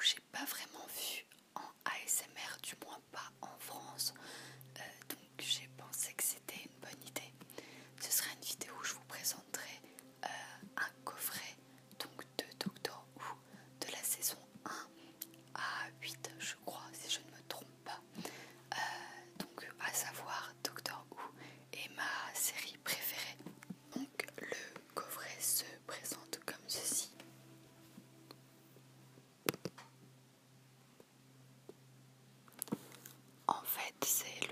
j'ai pas vraiment vu en ASMR, du moins pas en France. Donc j'ai pensé que c'était une bonne idée. Ce sera une vidéo où je vous présenterai un coffret donc de Doctor Who de la saison 1 à 8 je crois, si je ne me trompe pas. Donc à savoir Doctor Who est ma série préférée. Donc le coffret se présente comme ceci. En fait c'est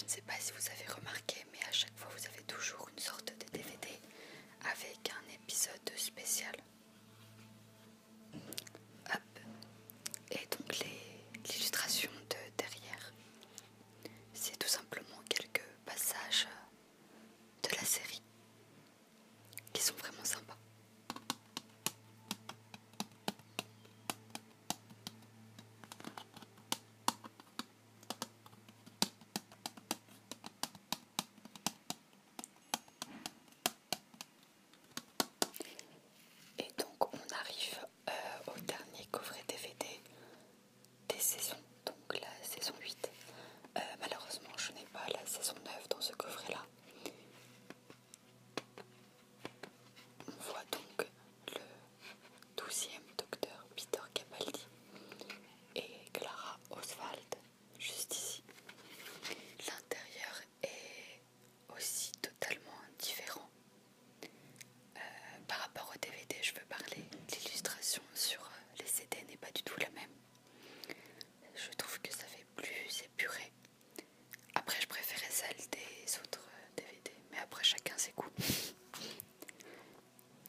je ne sais pas si vous avez remarqué, mais à chaque fois vous avez toujours une sorte de DVD avec un épisode spécial. Hop. Et donc l'illustration de derrière, c'est tout simplement quelques passages de la série qui sont vraiment sympas. Et donc on arrive au dernier coffret DVD des saisons, donc la saison 8. Malheureusement je n'ai pas la saison 9 dans ce coffret là. On voit donc le 12e docteur Peter Capaldi et Clara Oswald juste ici. L'intérieur est aussi totalement différent. Par rapport au DVD, je veux parler, l'illustration sur les CD n'est pas du tout la même. Je trouve que ça fait plus épuré. Après, je préférais celle des autres DVD, mais après chacun ses goûts.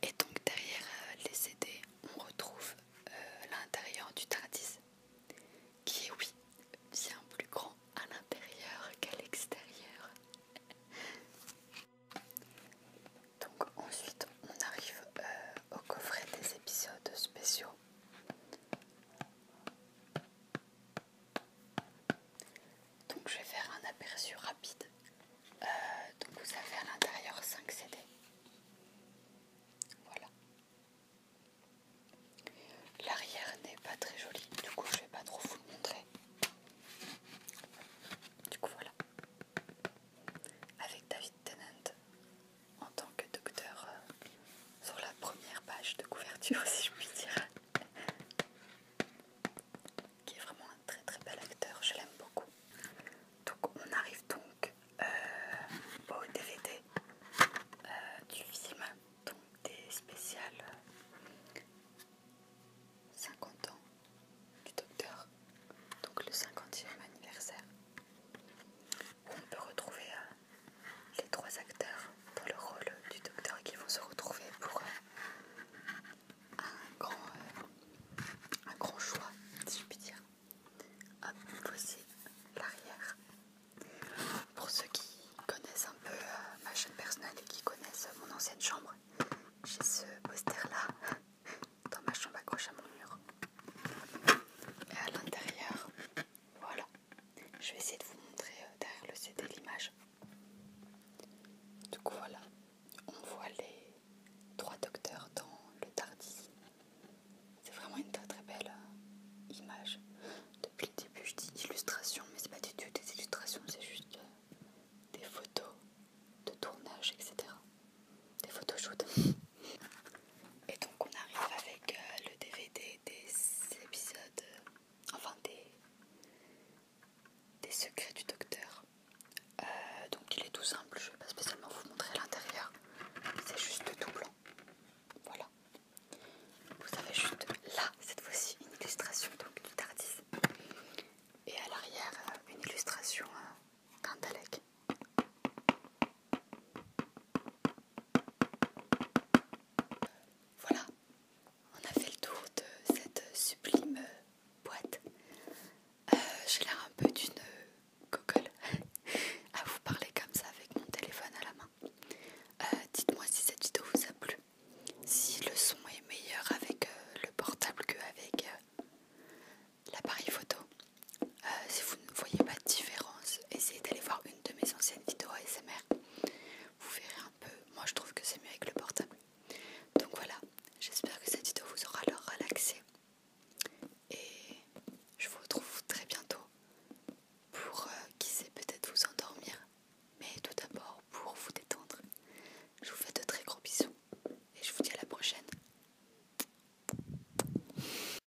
Et donc derrière les CD, on retrouve l'intérieur du TARDIS, qui est oui, bien plus grand à l'intérieur qu'à l'extérieur. Donc ensuite, on arrive au coffret des épisodes spéciaux. Donc je vais faire un aperçu rapide. Donc vous avez à l'intérieur 5 CD.